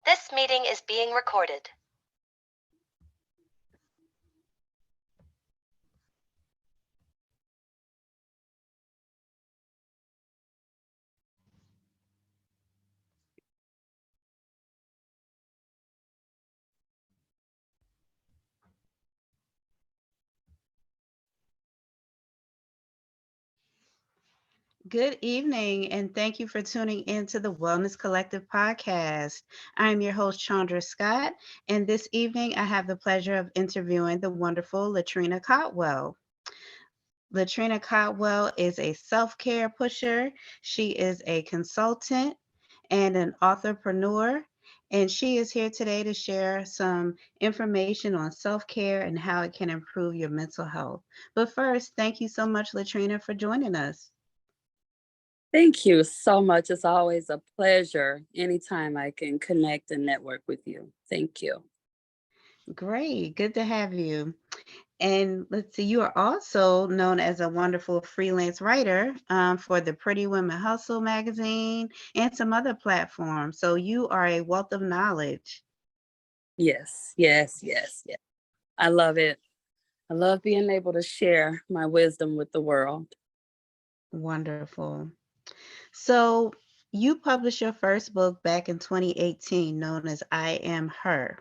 This meeting is being recorded. Good evening, and thank you for tuning into the Wellness Collective podcast. I'm your host, Chandra Scott, and this evening I have the pleasure of interviewing the wonderful Latrina Caldwell. Latrina Caldwell is a self care pusher, she is a consultant and an entrepreneur, and she is here today to share some information on self care and how it can improve your mental health. But first, thank you so much, Latrina, for joining us. Thank you so much. It's always a pleasure anytime I can connect and network with you. Thank you. Great. Good to have you. And let's see, you are also known as a wonderful freelance writer for the Pretty Women Hustle magazine and some other platforms. So you are a wealth of knowledge. Yes, yes, yes, yes. I love it. I love being able to share my wisdom with the world. Wonderful. So you published your first book back in 2018, known as I Am Her.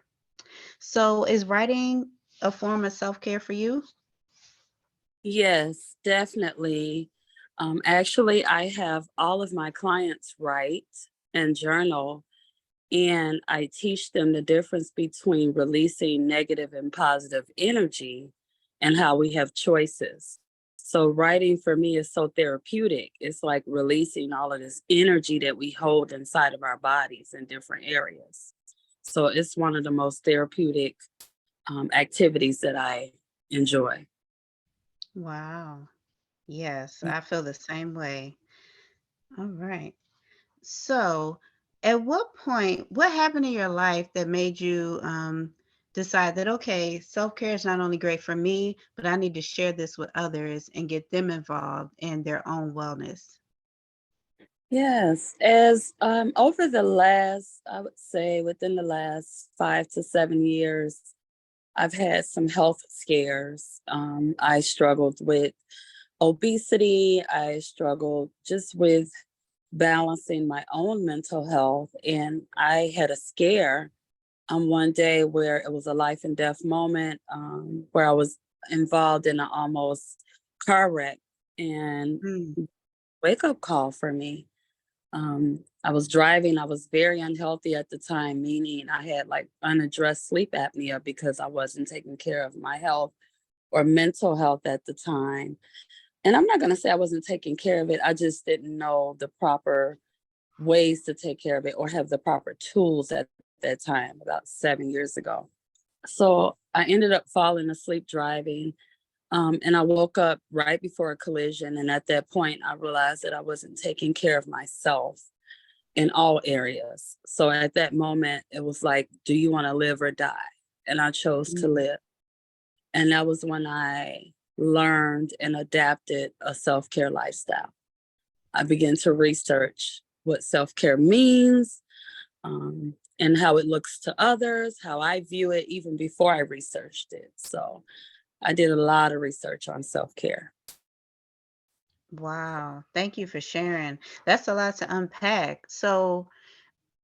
So is writing a form of self care for you? Yes, definitely. Actually, I have all of my clients write and journal, and I teach them the difference between releasing negative and positive energy and how we have choices. So, writing for me is so therapeutic. It's like releasing all of this energy that we hold inside of our bodies in different areas. So, it's one of the most therapeutic activities that I enjoy. Wow. Yes, I feel the same way. All right. So, at what point, what happened in your life that made you decide that, okay, self care is not only great for me, but I need to share this with others and get them involved in their own wellness? Yes, as over the last, I would say within the last 5 to 7 years, I've had some health scares. I struggled with obesity. I struggled just with balancing my own mental health. And I had a scare one day where it was a life and death moment, where I was involved in an almost car wreck, and Mm, wake up call for me. I was driving, I was very unhealthy at the time, meaning I had like unaddressed sleep apnea because I wasn't taking care of my health or mental health at the time. And I'm not going to say I wasn't taking care of it, I just didn't know the proper ways to take care of it or have the proper tools at that time, about 7 years ago. So I ended up falling asleep driving. And I woke up right before a collision. And at that point, I realized that I wasn't taking care of myself in all areas. So at that moment, it was like, do you want to live or die? And I chose to mm. live. And that was when I learned and adapted a self care lifestyle. I began to research what self care means, and how it looks to others, how I view it, even before I researched it. So I did a lot of research on self care. Wow. Thank you for sharing. That's a lot to unpack. So,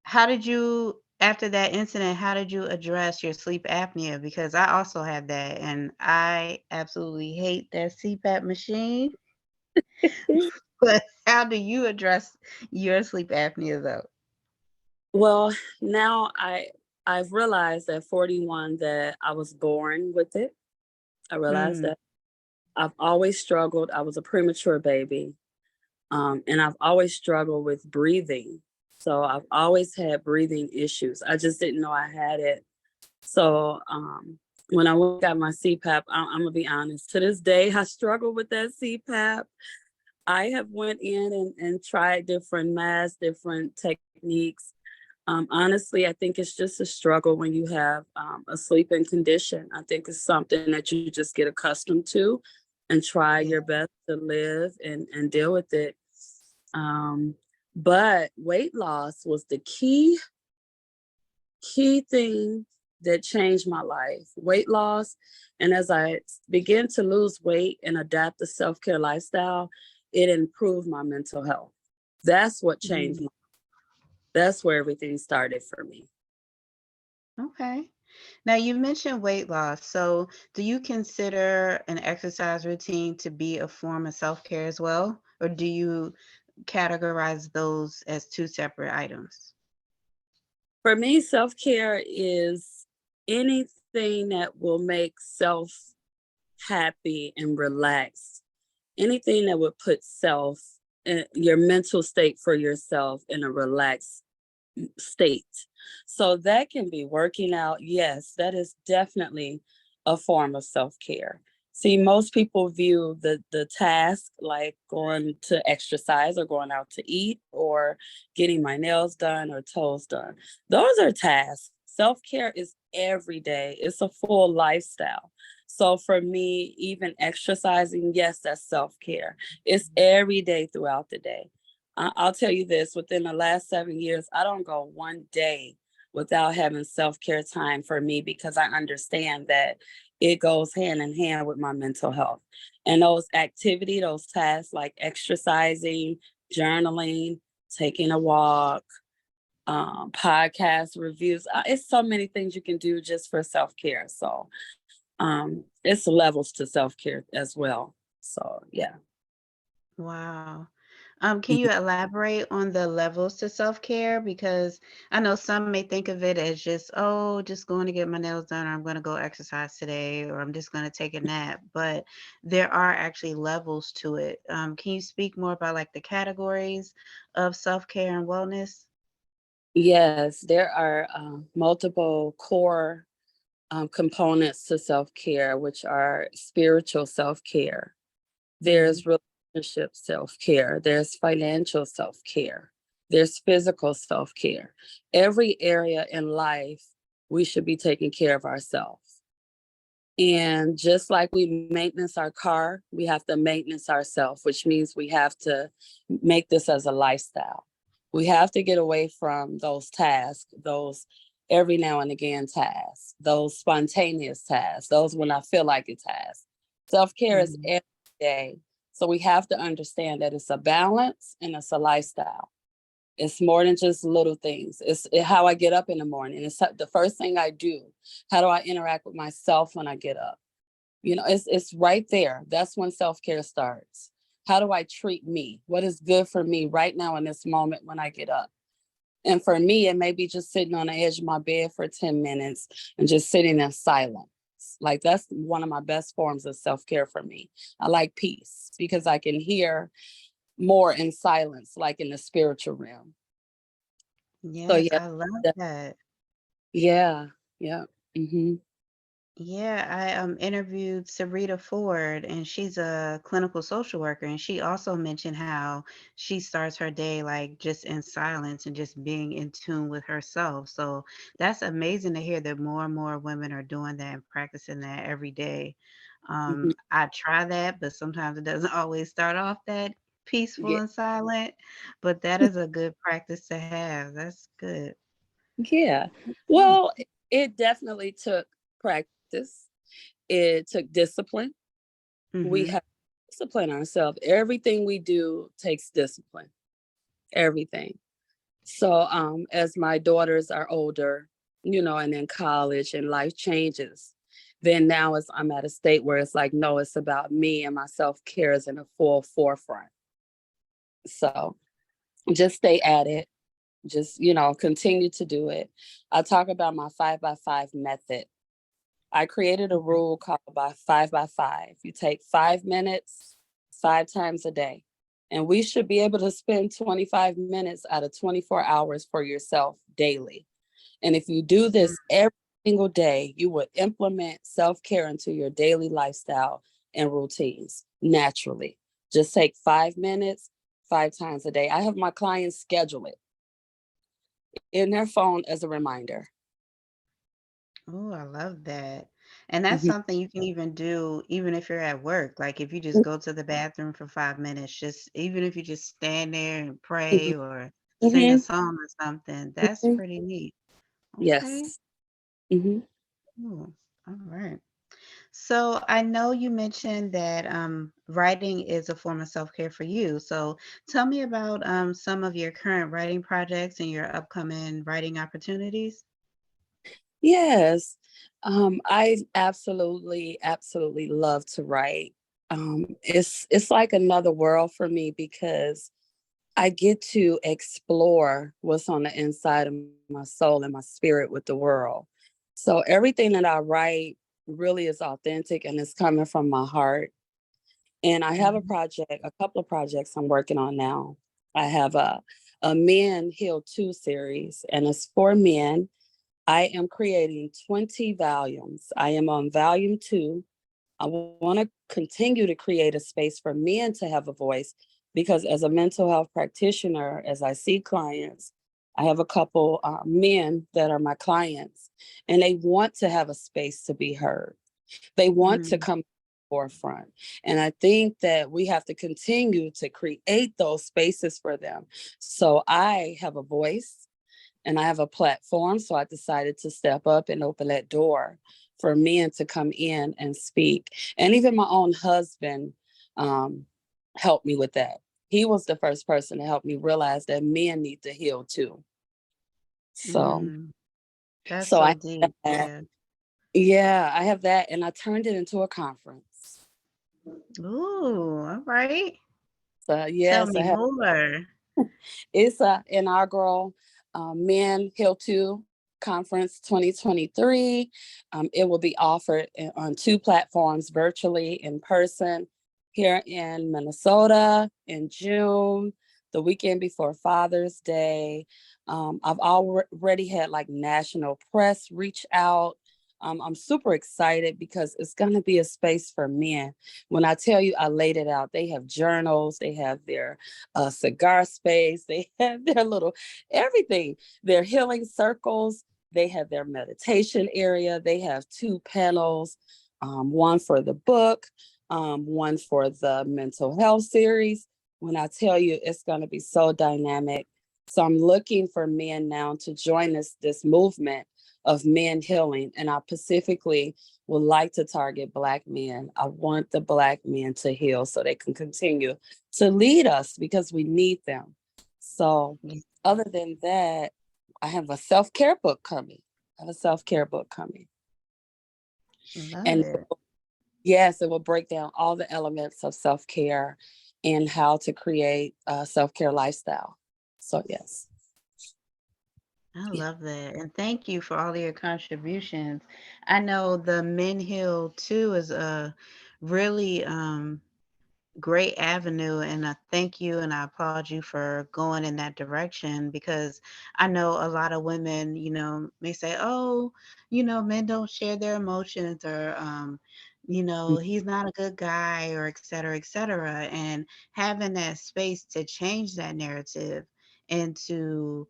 how did you, after that incident, how did you address your sleep apnea? Because I also have that, and I absolutely hate that CPAP machine. But how do you address your sleep apnea though? Well, now I've realized at 41 that I was born with it. I realized Mm, that I've always struggled. I was a premature baby, and I've always struggled with breathing. So I've always had breathing issues. I just didn't know I had it. So when I got my CPAP, I'm gonna be honest. To this day, I struggle with that CPAP. I have went in and tried different masks, different techniques. Honestly, I think it's just a struggle when you have a sleeping condition. I think it's something that you just get accustomed to and try yeah. your best to live and deal with it. Um, but weight loss was the key key thing that changed my life, weight loss. And as I began to lose weight and adapt the self-care lifestyle, it improved my mental health. That's what changed. Mhm. That's where everything started for me. Okay. Now you mentioned weight loss. So do you consider an exercise routine to be a form of self-care as well? Or do you categorize those as two separate items? For me, self-care is anything that will make self happy and relaxed. Anything that would put self, your mental state for yourself in a relaxed state. So that can be working out. Yes, that is definitely a form of self-care. See, most people view the task like going to exercise or going out to eat or getting my nails done or toes done. Those are tasks. Self-care is every day. It's a full lifestyle. So for me, even exercising, yes, that's self-care. It's every day throughout the day. I'll tell you this, within the last 7 years, I don't go one day without having self-care time for me because I understand that it goes hand in hand with my mental health. And those tasks like exercising, journaling, taking a walk, podcast reviews, it's so many things you can do just for self-care. So it's levels to self-care as well. So yeah. Wow. Can you elaborate on the levels to self-care? Because I know some may think of it as just, oh, just going to get my nails done, or I'm going to go exercise today, or I'm just going to take a nap. But there are actually levels to it. Can you speak more about like the categories of self-care and wellness? Yes, there are multiple core components to self care, which are spiritual self care. Hmm. There's relationship self care. There's financial self care. There's physical self care. Every area in life, we should be taking care of ourselves. And just like we maintenance our car, we have to maintenance ourselves, which means we have to make this as a lifestyle. We have to get away from those tasks, those every now and again tasks, those spontaneous tasks, those when I feel like it's tasks. Self care is Hmm. every day. So we have to understand that it's a balance and it's a lifestyle. It's more than just little things. How I get up in the morning. It's the first thing I do. How do I interact with myself when I get up? It's right there. That's when self-care starts. How do I treat me? What is good for me right now in this moment when I get up? And for me, it may be just sitting on the edge of my bed for 10 minutes and just sitting in silence. Like that's one of my best forms of self-care for me. I like peace because I can hear more in silence, like in the spiritual realm. So Yes, yeah, I love that- that. yeah, yeah. hmm Yeah, I interviewed Sarita Ford, and she's a clinical social worker, and she also mentioned how she starts her day like just in silence and just being in tune with herself. So that's amazing to hear that more and more women are doing that and practicing that every day. hmm I try that, but sometimes it doesn't always start off that peaceful Yeah, and silent. But that is a good practice to have. That's good. yeah. Well, it definitely took practice. It took discipline. We Mm-hmm. have to discipline ourselves. Everything we do takes discipline. Everything. So as my daughters are older, and in college and life changes, then now I'm at a state where it's like, no, it's about me and my self-care is in a full forefront. So just stay at it. Just, continue to do it. I talk about my 5x5 method. I created a rule called by 5x5. You take 5 minutes, 5 times a day. And we should be able to spend 25 minutes out of 24 hours for yourself daily. And if you do this every single day, you would implement self care into your daily lifestyle and routines naturally. Just take 5 minutes, 5 times a day. I have my clients schedule it in their phone as a reminder. Oh, I love that. And that's Mhm. something you can even do even if you're at work. Like if you just go to the bathroom for 5 minutes, just even if you just stand there and Mhm. pray or sing a Mhm. song or something, that's Mhm. pretty neat. Okay. Yes. Hmm. Cool. All right. So I know you mentioned that writing is a form of self-care for you. So tell me about some of your current writing projects and your upcoming writing opportunities. Yes. I absolutely love to write. It's like another world for me because I get to explore what's on the inside of my soul and my spirit with the world. So everything that I write really is authentic and it's coming from my heart. And I have Mhm. a couple of projects I'm working on now. I have a Men Heal 2 series, and it's for men. I am creating 20 volumes. I am on volume 2. I want to continue to create a space for men to have a voice because, as a mental health practitioner, as I see clients, I have a couple men that are my clients, and they want to have a space to be heard. They want to Mhm. come forefront. And I think that we have to continue to create those spaces for them. So I have a voice and I have a platform. So I decided to step up and open that door for men to come in and speak. And even my own husband um, helped me with that. He was the first person to help me realize that men need to heal too. So, Mm. That's so so I deep. have, Yeah. yeah, I have that, and I turned it into a conference. Ooh, all right. So Tell yes, me I have. more. It's a inaugural Men Hill 2 Conference 2023. It will be offered on 2 platforms, virtually, in person, here in Minnesota in June, the weekend before Father's Day. I've already had like national press reach out. I'm super excited because it's going to be a space for men. When I tell you I laid it out, they have journals, they have their cigar space. They have their little everything, their healing circles. They have their meditation area. They have 2 panels, one for the book, one for the mental health series. When I tell you it's going to be so dynamic. So I'm looking for men now to join this movement of men healing. And I specifically would like to target Black men. I want the Black men to heal so they can continue to lead us because we need them. So, Yeah, other than that, I have a self care book coming. I have a self care book coming. love And it. yes, it will break down all the elements of self care and how to create a self care lifestyle. So, yes. I Yeah. love that. And thank you for all of your contributions. I know the Men Hill too is a really great avenue, and I thank you and I applaud you for going in that direction because I know a lot of women, may say, "Oh, men don't share their emotions," or he's not a good guy, or et cetera, et cetera. And having that space to change that narrative and to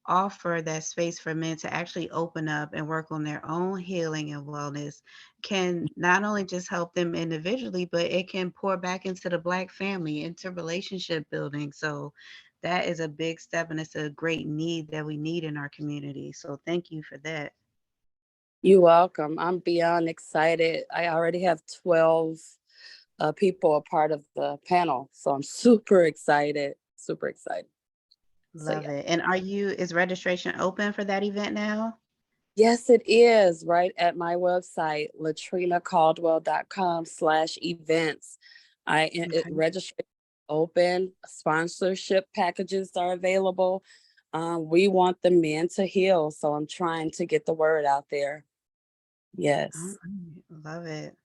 offer that space for men to actually open up and work on their own healing and wellness can not only just help them individually, but it can pour back into the Black family, into relationship building. So that is a big step and it's a great need that we need in our community. So thank you for that. You're welcome. I'm beyond excited. I already have 12 people a part of the panel. So I'm super excited. Super excited. So, Love yeah. it. And is registration open for that event now? Yes, it is right at my website, latrinacaldwell.com/events. Okay. Registration open, sponsorship packages are available. We want the men to heal, so I'm trying to get the word out there. All Yes. right. Love it.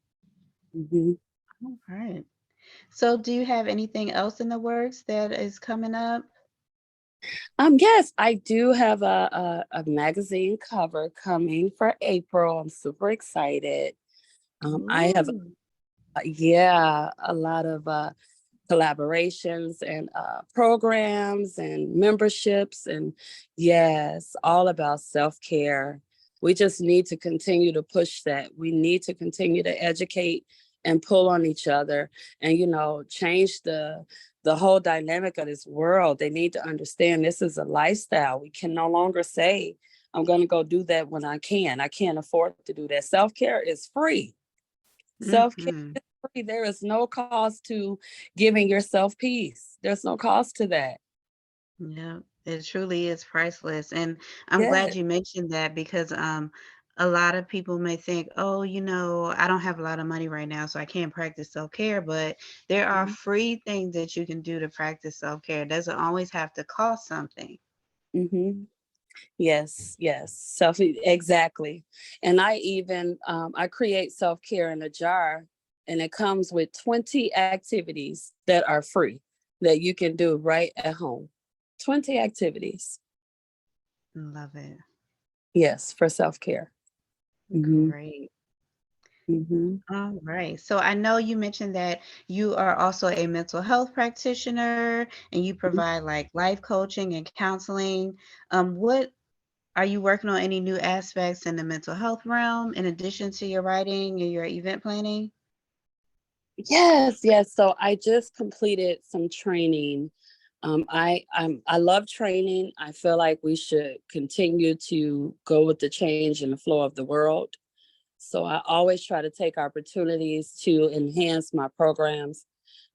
Mhm. All right. So do you have anything else in the works that is coming up? Yes, I do have a magazine cover coming for April. I'm super excited. I have, Ooh. yeah, a lot of collaborations and programs and memberships. And yes, all about self care. We just need to continue to push that. We need to continue to educate and pull on each other and, change the whole dynamic of this world. They need to understand this is a lifestyle. We can no longer say, I'm going to go do that when I can. I can't afford to do that. Self-care is free. Self-care Hmm. is free. There is no cost to giving yourself peace. There's no cost to that. Yeah, it truly is priceless. And I'm glad Yes. you mentioned that because a lot of people may think, oh, I don't have a lot of money right now, so I can't practice self-care, but there are free things that you can do to practice self-care. It doesn't always have to cost something. Mm-hmm. Yes, yes. Exactly. And I create self-care in a jar, and it comes with 20 activities that are free that you can do right at home. 20 activities. Love it. Yes, for self-care. Mm-hmm. Great. Mm-hmm. All right. So I know you mentioned that you are also a mental health practitioner and you provide like life coaching and counseling. What are you working on any new aspects in the mental health realm in addition to your writing and your event planning? Yes, yes. So I just completed some training. I love training. I feel like we should continue to go with the change and the flow of the world. So I always try to take opportunities to enhance my programs.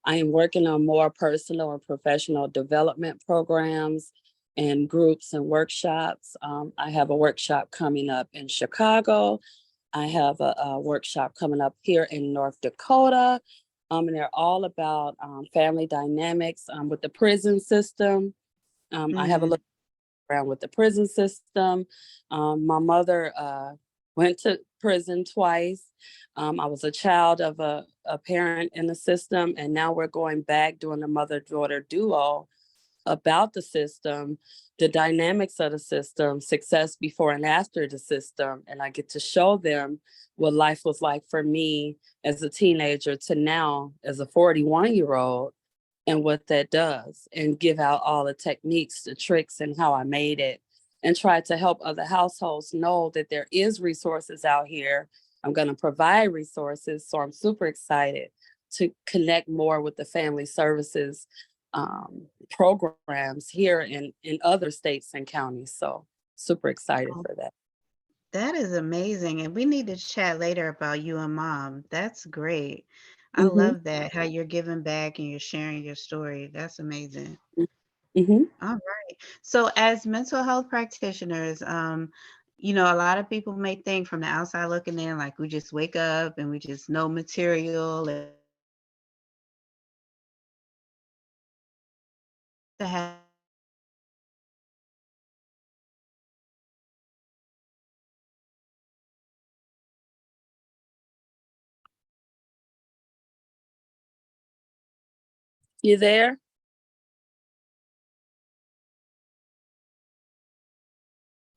I am working on more personal and professional development programs and groups and workshops. I have a workshop coming up in Chicago. I have a workshop coming up here in North Dakota. And they're all about family dynamics with the prison system. I have a Mm, little around with the prison system. My mother went to prison twice. I was a child of a parent in the system, and now we're going back doing a mother-daughter duo about the system, the dynamics of the system, success before and after the system. And I get to show them what life was like for me as a teenager to now as a 41-year-old and what that does, and give out all the techniques, the tricks, and how I made it, and try to help other households know that there is resources out here. I'm going to provide resources. So I'm super excited to connect more with the family services programs here in other states and counties. So super excited oh, for that. that is amazing. And we need to chat later about you and mom. That's great. I Mm-hmm. love that, how you're giving back and you're sharing your story. That's amazing. Mm-hmm. All right. So as mental health practitioners, a lot of people may think from the outside looking in, like we just wake up and we just know material and to have You there?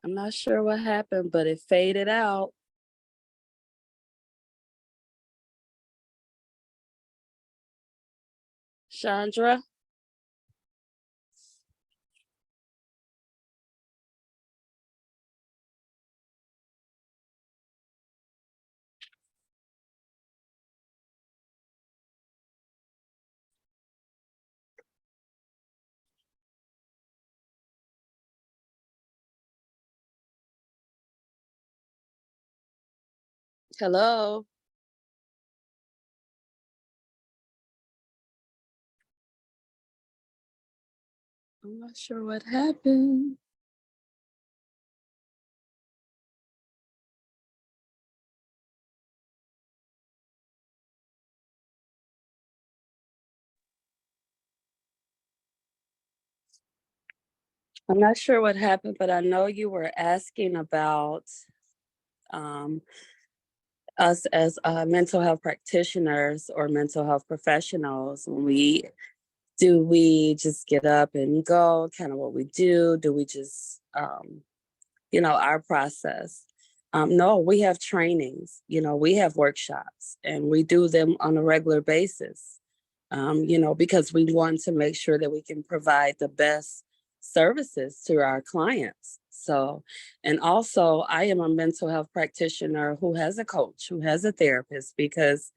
I'm not sure what happened, but it faded out. Chandra? Hello? I'm not sure what happened. I'm not sure what happened, but I know you were asking about um, us as mental health practitioners or mental health professionals. Do we just get up and go? Kind of what we do? Do we just our process? No, we have trainings. We have workshops, and we do them on a regular basis. Because we want to make sure that we can provide the best services to our clients. So, and also, I am a mental health practitioner who has a coach, who has a therapist, because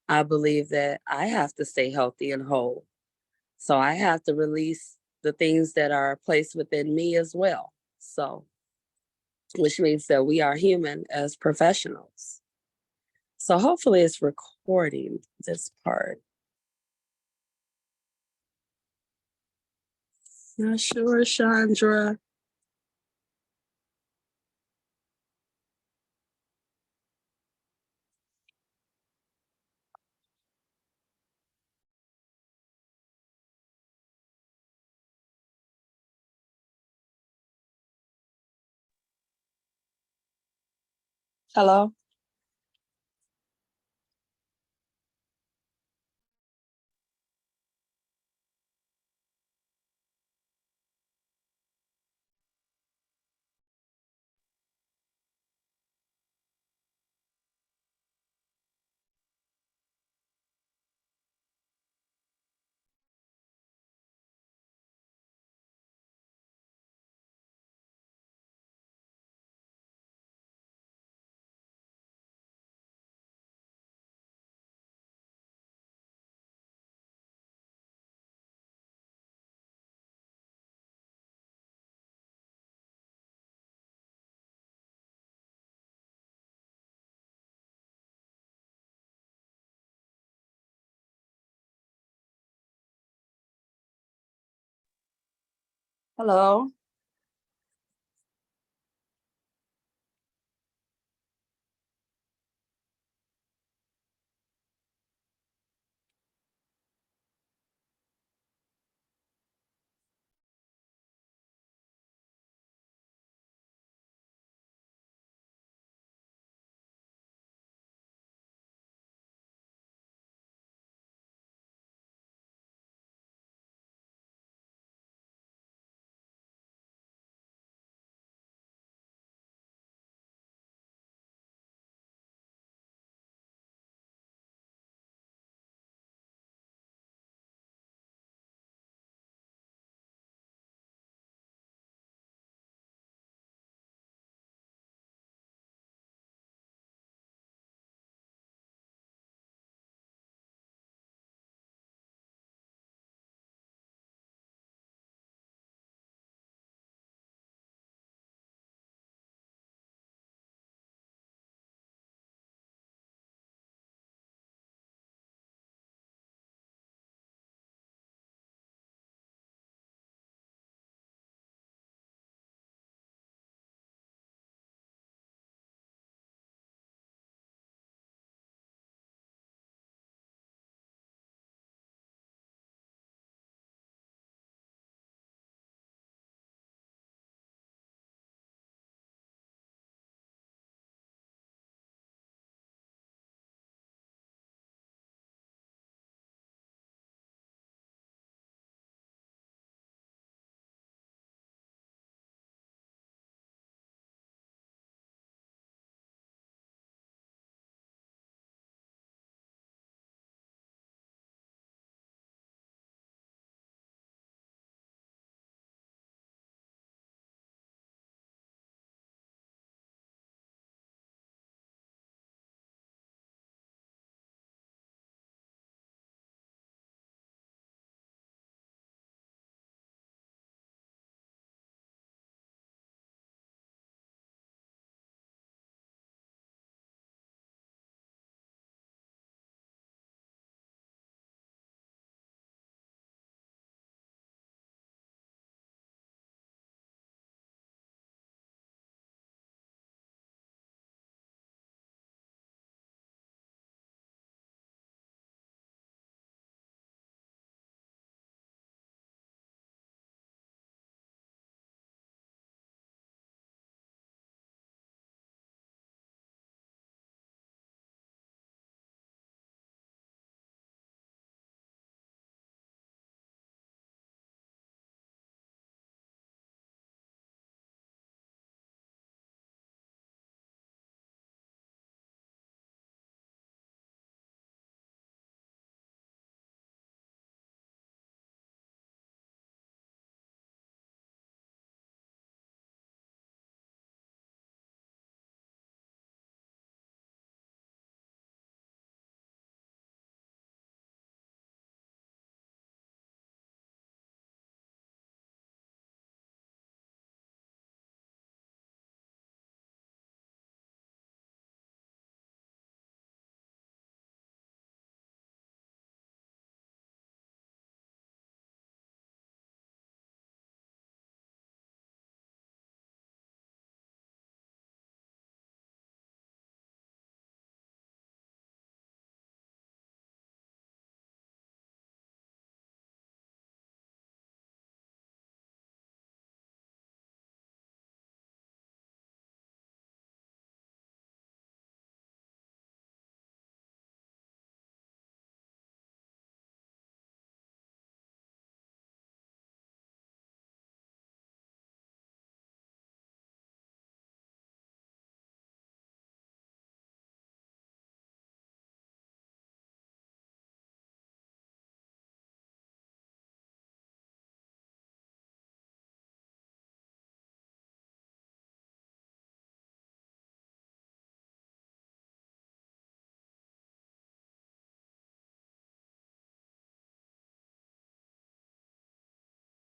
I believe that I have to stay healthy and whole. So, I have to release the things that are placed within me as well. So, which means that we are human as professionals. So hopefully it's recording this part. Not sure, Chandra. Hello? Hello?